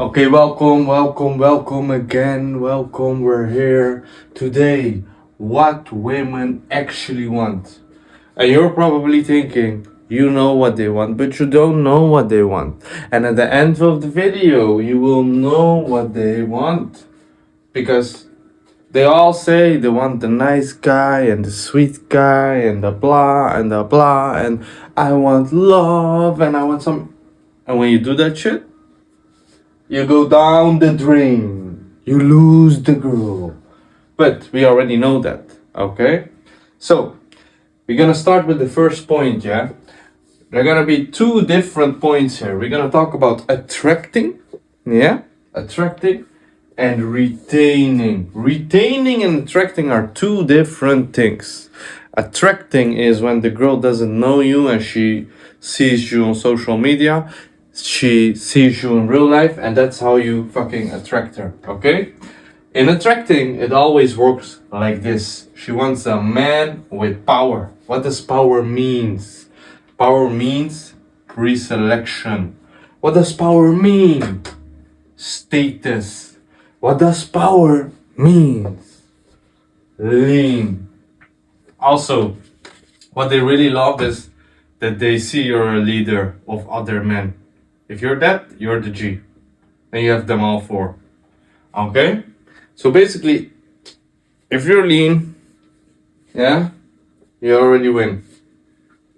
Okay, welcome again. Welcome, we're here today. What women actually want. And you're probably thinking, you know what they want, but you don't know what they want. And at the end of the video, you will know what they want. Because they all say they want the nice guy and the sweet guy and the blah and the blah. And I want love and I want some. And when you do that shit, you go down the drain. You lose the girl. But we already know that, okay? So, we're gonna start with the first point, yeah? There are gonna be two different points here. We're gonna talk about attracting, yeah? Attracting and retaining. Retaining and attracting are two different things. Attracting is when the girl doesn't know you and she sees you on social media. She sees you in real life, and that's how you fucking attract her, okay? In attracting, it always works like this. She wants a man with power. What does power means? Power means pre-selection. What does power mean? Status. What does power mean? Lean. Also, what they really love is that they see you're a leader of other men. If you're that, you're the G. And you have them all four. Okay? So basically, if you're lean, yeah, you already win.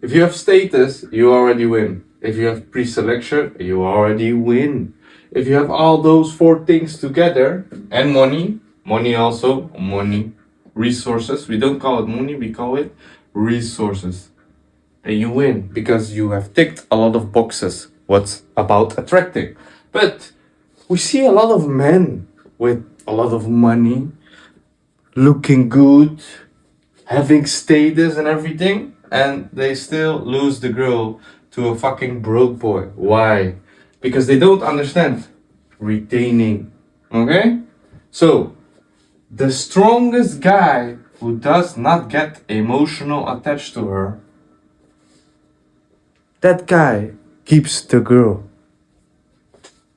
If you have status, you already win. If you have pre-selection, you already win. If you have all those four things together, and money also, resources. We don't call it money, we call it resources. And you win because you have ticked a lot of boxes. What's about attracting? But we see a lot of men with a lot of money, looking good, having status and everything, and they still lose the girl to a fucking broke boy. Why? Because they don't understand retaining. Okay? So, the strongest guy who does not get emotional attached to her, that guy keeps the girl.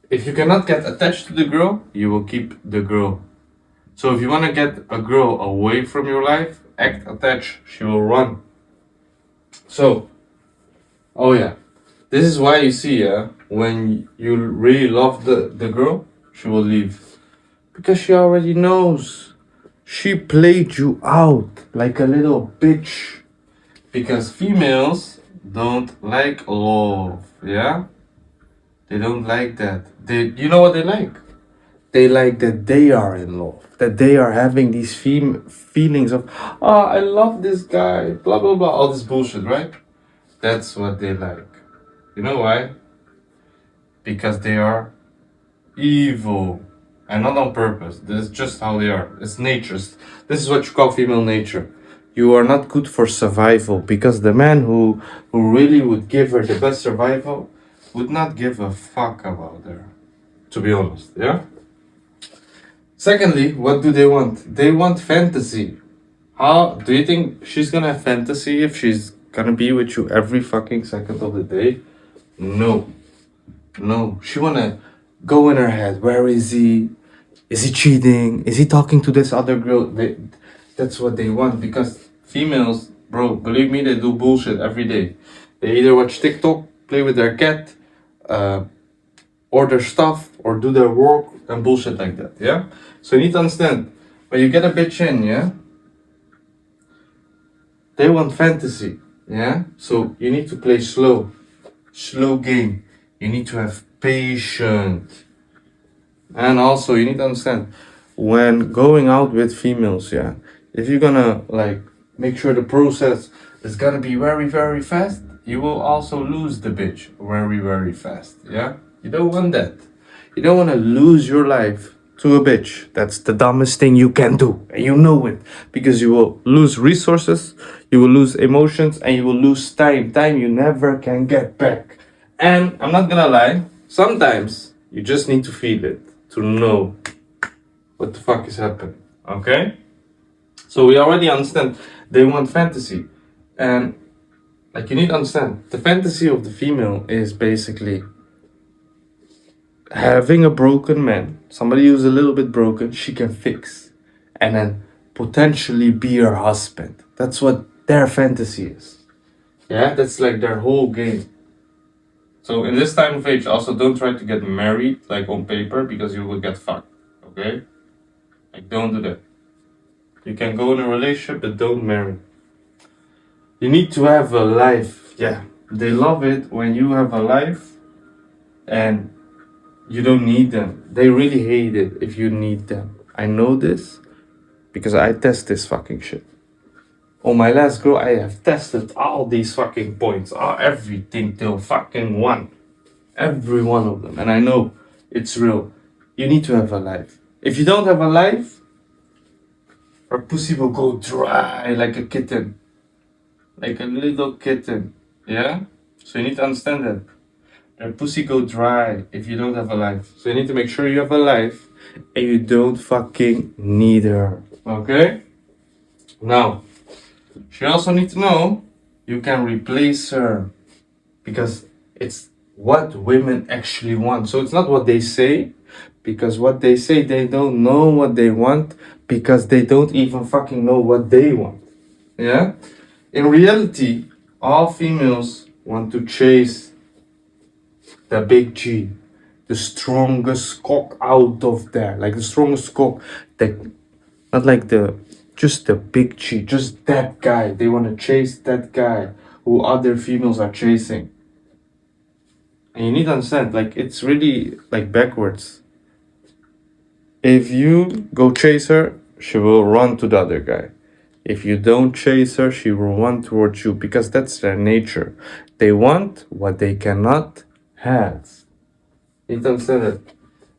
If you cannot get attached to the girl, you will keep the girl. So if you want to get a girl away from your life, act attached, she will run. So, oh yeah, this is why you see, when you really love the girl, she will leave. Because she already knows. She played you out like a little bitch. Because females don't like love, yeah? They don't like that. You know what they like? They like that they are in love. That they are having these feelings of, I love this guy, blah, blah, blah. All this bullshit, right? That's what they like. You know why? Because they are evil. And not on purpose. This is just how they are. It's nature. This is what you call female nature. You are not good for survival. Because the man who really would give her the best survival would not give a fuck about her, to be honest, yeah? Secondly, what do they want? They want fantasy. How do you think she's gonna have fantasy if she's gonna be with you every fucking second of the day? No. She wanna go in her head. Where is he? Is he cheating? Is he talking to this other girl? That's what they want, because females, bro, believe me, they do bullshit every day. They either watch TikTok, play with their cat, order stuff, or do their work and bullshit like that, yeah? So you need to understand, when you get a bitch in, yeah, they want fantasy, yeah? So you need to play slow game. You need to have patience. And also you need to understand, when going out with females, yeah, if you're gonna like make sure the process is gonna be very, very fast, you will also lose the bitch very, very fast, yeah? You don't want that. You don't want to lose your life to a bitch. That's the dumbest thing you can do. And you know it. Because you will lose resources, you will lose emotions, and you will lose time. Time you never can get back. And I'm not gonna lie, sometimes you just need to feel it to know what the fuck is happening. Okay? So we already understand they want fantasy. And like, you need to understand, the fantasy of the female is basically having a broken man, somebody who's a little bit broken, she can fix and then potentially be her husband. That's what their fantasy is. Yeah, that's like their whole game. So in this time of age, also don't try to get married like on paper because you will get fucked. Okay? Like don't do that. You can go in a relationship, but don't marry. You need to have a life. Yeah, they love it when you have a life and you don't need them. They really hate it if you need them. I know this because I test this fucking shit. On my last girl, I have tested all these fucking points, everything till fucking one. Every one of them. And I know it's real. You need to have a life. If you don't have a life, her pussy will go dry like a kitten. Like a little kitten. Yeah? So you need to understand that. Her pussy go dry if you don't have a life. So you need to make sure you have a life and you don't fucking need her. Okay? Now, she also needs to know you can replace her. Because it's what women actually want. So it's not what they say. Because what they say, they don't know what they want. Because they don't even fucking know what they want. Yeah? In reality, all females want to chase the big G, the strongest cock out of there, like the strongest cock, not like just the big G, just that guy. They want to chase that guy who other females are chasing. And you need to understand, like it's really like backwards. If you go chase her, she will run to the other guy. If you don't chase her, she will run towards you because that's their nature. They want what they cannot have. You don't understand that.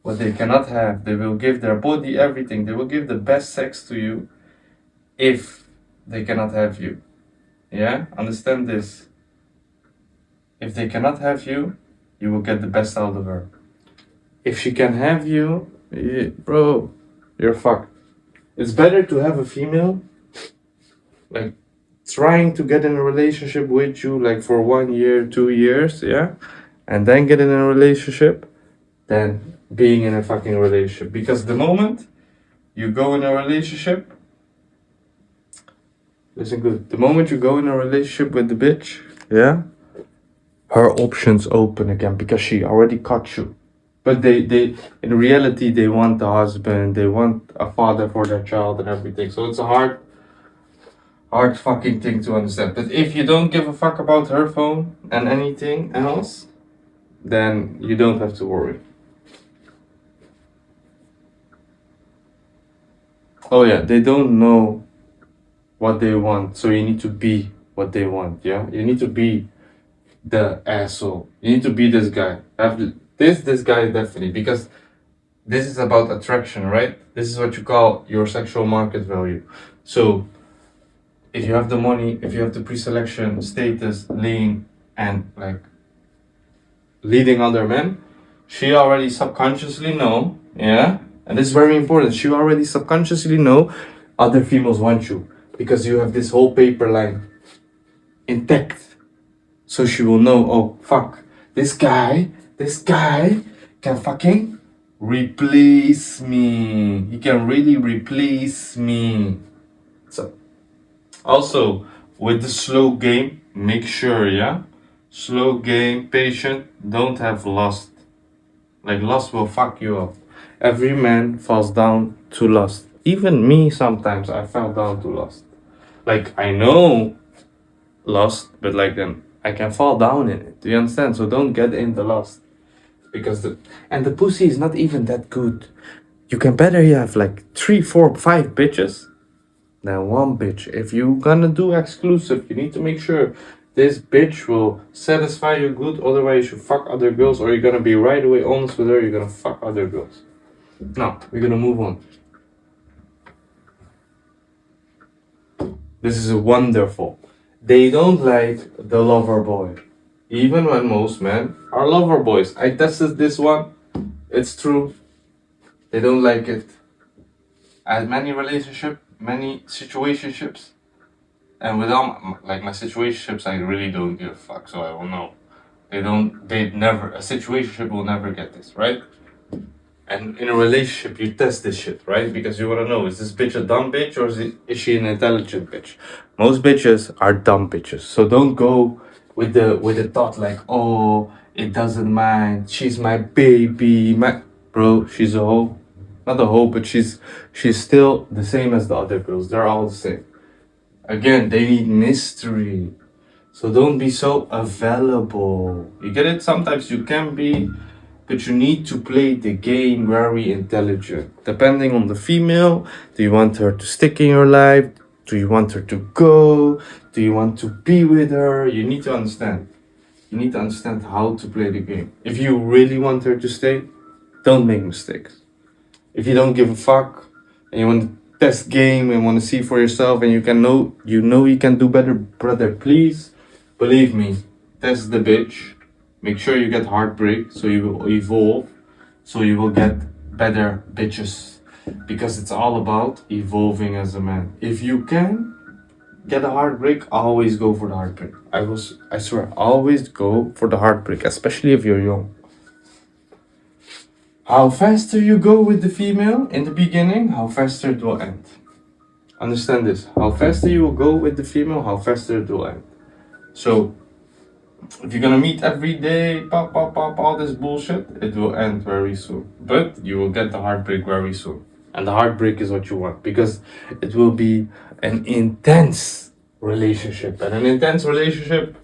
What they cannot have, they will give their body everything. They will give the best sex to you if they cannot have you. Yeah? Understand this. If they cannot have you, you will get the best out of her. If she can have you, bro, you're fucked. It's better to have a female like trying to get in a relationship with you like for 1 year, 2 years, yeah, and then get in a relationship than being in a fucking relationship. Because the moment you go in a relationship, listen good, the moment you go in a relationship with the bitch, yeah, her options open again because she already caught you. But they in reality they want a husband, they want a father for their child and everything. So it's a hard fucking thing to understand. But if you don't give a fuck about her phone and anything else, then you don't have to worry. Oh yeah, they don't know what they want, so you need to be what they want. Yeah, you need to be the asshole. You need to be this guy. This guy definitely, because this is about attraction, right? This is what you call your sexual market value. So if you have the money, if you have the pre-selection status, lean, and like leading other men, she already subconsciously know, yeah, and this is very important. She already subconsciously know other females want you because you have this whole paper line intact. So she will know, oh fuck, this guy can fucking replace me. He can really replace me. So also with the slow game, make sure, yeah, slow game, patient, don't have lust. Like lust will fuck you up. Every man falls down to lust. Even me sometimes I fell down to lust. Like I know lust, but like then I can fall down in it. Do you understand? So don't get in the lust. Because the pussy is not even that good. You can better have like 3, 4, 5 bitches than one bitch. If you gonna do exclusive, you need to make sure this bitch will satisfy you good. Otherwise you fuck other girls, or you're gonna be right away honest with her, you're gonna fuck other girls. Now we're gonna move on. This is wonderful. They don't like the lover boy. Even when most men are lover boys. I tested this one. It's true. They don't like it. I had many situationships. And with all like my situationships, I really don't give a fuck. So I don't know. A situationship will never get this, right? And in a relationship, you test this shit, right? Because you want to know, is this bitch a dumb bitch or is she an intelligent bitch? Most bitches are dumb bitches. So don't go with the thought like, oh, it doesn't mind. She's my baby. Bro, she's a hoe. Not a hoe, but she's still the same as the other girls. They're all the same. Again, they need mystery. So don't be so available. You get it? Sometimes you can be, but you need to play the game very intelligent. Depending on the female, do you want her to stick in your life? Do you want her to go? Do you want to be with her? You need to understand. You need to understand how to play the game. If you really want her to stay, don't make mistakes. If you don't give a fuck and you want to test game and want to see for yourself and you know you can do better, brother, please believe me, test the bitch. Make sure you get heartbreak so you will evolve, so you will get better bitches. Because it's all about evolving as a man. If you can get a heartbreak, always go for the heartbreak. I swear, always go for the heartbreak, especially if you're young. How faster you go with the female in the beginning, how faster it will end. Understand this. How faster you will go with the female, how faster it will end. So, if you're gonna meet every day, pop, all this bullshit, it will end very soon. But you will get the heartbreak very soon. And the heartbreak is what you want because it will be an intense relationship. And an intense relationship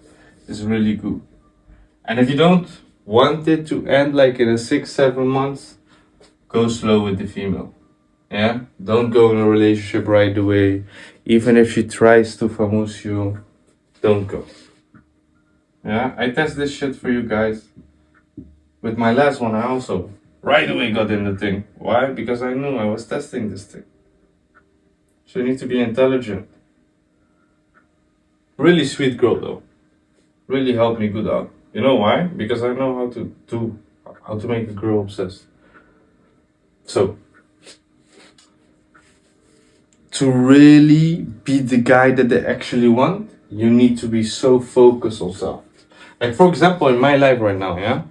is really good. And if you don't want it to end like in a 6-7 months, go slow with the female. Yeah? Don't go in a relationship right away. Even if she tries to famous you, don't go. Yeah, I test this shit for you guys. With my last one, I also right away got in the thing. Why? Because I knew I was testing this thing. So you need to be intelligent. Really sweet girl though. Really helped me good out. You know why? Because I know how to make a girl obsessed. So to really be the guy that they actually want, you need to be so focused on self. Like for example, in my life right now, yeah,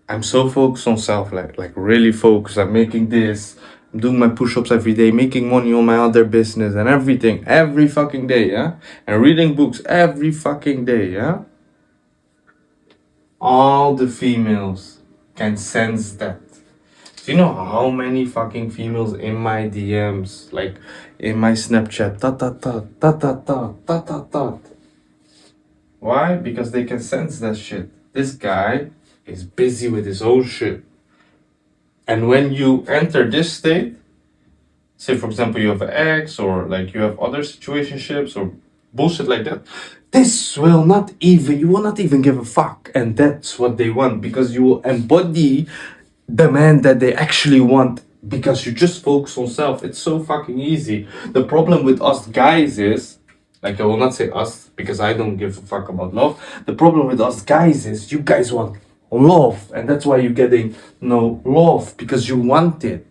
I'm so focused on self, like really focused. I'm making this, I'm doing my push-ups every day, making money on my other business and everything, every fucking day, yeah, and reading books every fucking day, yeah. All the females can sense that. Do you know how many fucking females in my DMs, like in my Snapchat, Why? Because they can sense that shit. This guy is busy with his own shit. And when you enter this state, say for example you have an ex or like you have other situationships or bullshit like that, you will not even give a fuck. And that's what they want because you will embody the man that they actually want because you just focus on self. It's so fucking easy. The problem with us guys is, like I will not say us because I don't give a fuck about love. The problem with us guys is you guys want love and that's why you're getting no love because you want it.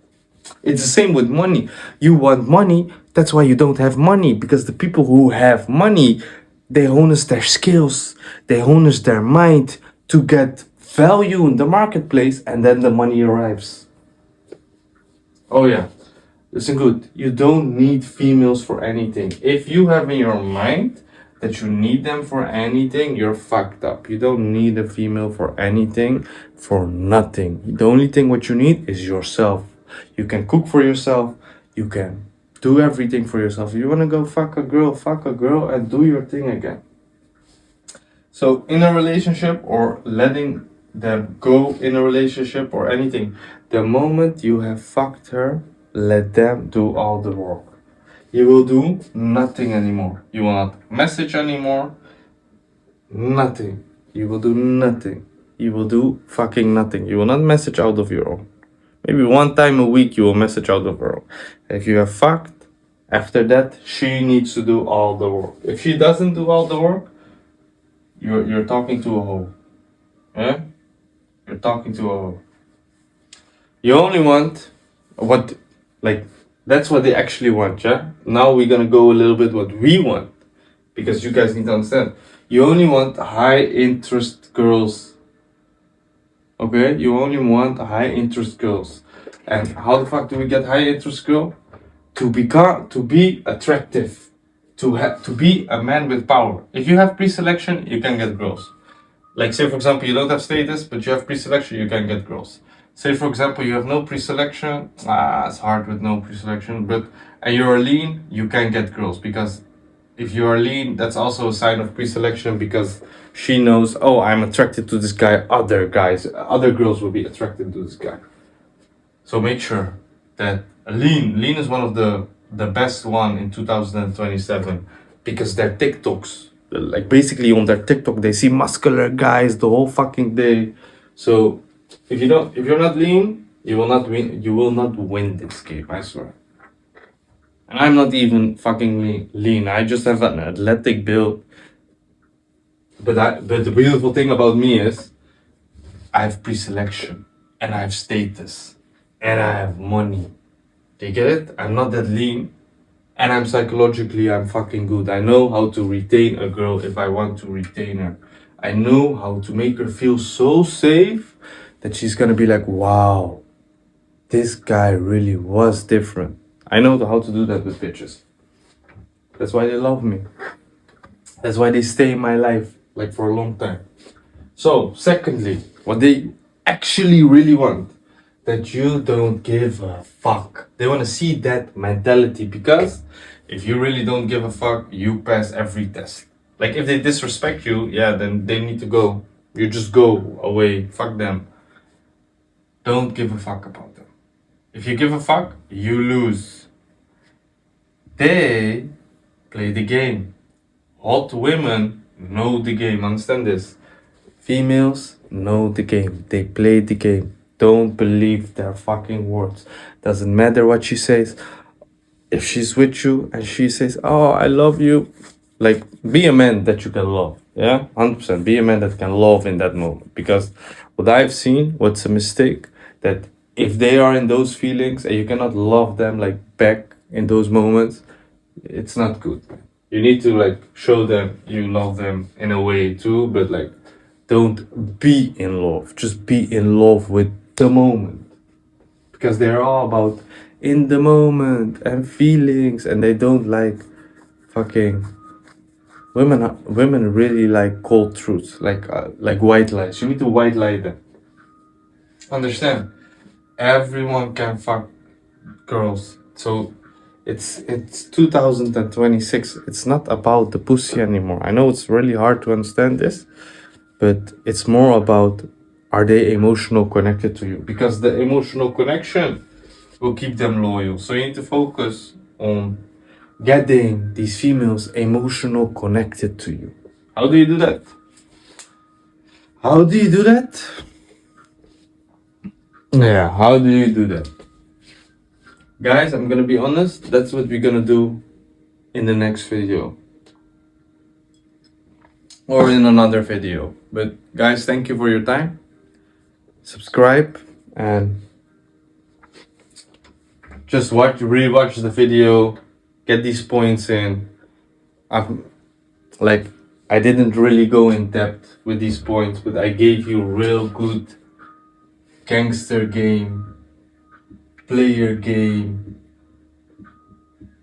It's the same with money. You want money, that's why you don't have money because the people who have money, they harness their skills, they harness their mind to get value in the marketplace and then the money arrives. Oh yeah, listen good. You don't need females for anything. If you have in your mind that you need them for anything, you're fucked up. You don't need a female for anything, for nothing. The only thing what you need is yourself. You can cook for yourself. You can do everything for yourself. If you want to go fuck a girl and do your thing again. So in a relationship or letting them go in a relationship or anything, the moment you have fucked her, let them do all the work. You will do nothing anymore. You will not message anymore. Nothing. You will do nothing. You will do fucking nothing. You will not message out of your own. Maybe one time a week you will message out of her own. If you have fucked, after that, she needs to do all the work. If she doesn't do all the work, you're talking to a hoe. Yeah? You're talking to a hoe. You only want what, like, that's what they actually want, yeah? Now we're gonna go a little bit what we want. Because you guys need to understand. You only want high interest girls. Okay? You only want high interest girls. And how the fuck do we get high interest girl? To be attractive, to be a man with power. If you have pre-selection, you can get girls. Like say for example, you don't have status, but you have pre-selection, you can get girls. Say for example, you have no pre-selection, it's hard with no pre-selection, but and you're lean, you can get girls, because if you are lean, that's also a sign of pre-selection, because she knows, oh, I'm attracted to this guy, other girls will be attracted to this guy. So make sure that lean is one of the best one in 2027, because their TikToks, like basically on their TikTok, they see muscular guys the whole fucking day. So if you're not lean, you will not win this game, I swear. And I'm not even fucking lean. I just have an athletic build. But the beautiful thing about me is I have pre-selection and I have status and I have money. Do you get it? I'm not that lean, and I'm fucking good. I know how to retain a girl if I want to retain her. I know how to make her feel so safe that she's gonna be like, wow, this guy really was different. I know how to do that with bitches. That's why they love me. That's why they stay in my life, like for a long time. So, secondly, what they actually really want, that you don't give a fuck. They want to see that mentality, because if you really don't give a fuck, you pass every test. Like if they disrespect you, yeah, then they need to go. You just go away, fuck them. Don't give a fuck about them. If you give a fuck, you lose. They play the game. Hot women know the game, understand this? Females know the game, they play the game. Don't believe their fucking words. Doesn't matter what she says. If she's with you and she says, oh, I love you, like, be a man that you can love. Yeah, 100%. Be a man that can love in that moment. Because what I've seen, what's a mistake, that if they are in those feelings and you cannot love them like back in those moments, it's not good. You need to like show them you love them in a way too, but like, don't be in love. Just be in love with the moment, because they're all about in the moment and feelings, and they don't like fucking women. Women really like cold truths, like white lies. You need to white lie them. Understand? Everyone can fuck girls. So it's 2026. It's not about the pussy anymore. I know it's really hard to understand this, but it's more about, are they emotional connected to you? Because the emotional connection will keep them loyal. So you need to focus on getting these females emotional connected to you. How do you do that? How do you do that? Yeah, how do you do that? Guys, I'm gonna be honest, that's what we're gonna do in the next video. Or in another video. But guys, thank you for your time. Subscribe and just rewatch the video, get these points in. I didn't really go in depth with these points, but I gave you real good gangster game, player game,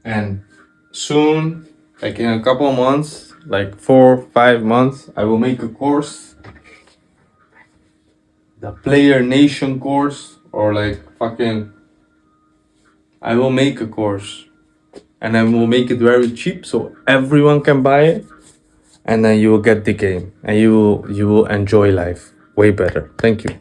and soon, like in a couple of months, like 4-5 months, I will make a course, the player nation course, or like fucking, I will make a course, and I will make it very cheap so everyone can buy it, and then you will get the game, and you will enjoy life way better. Thank you.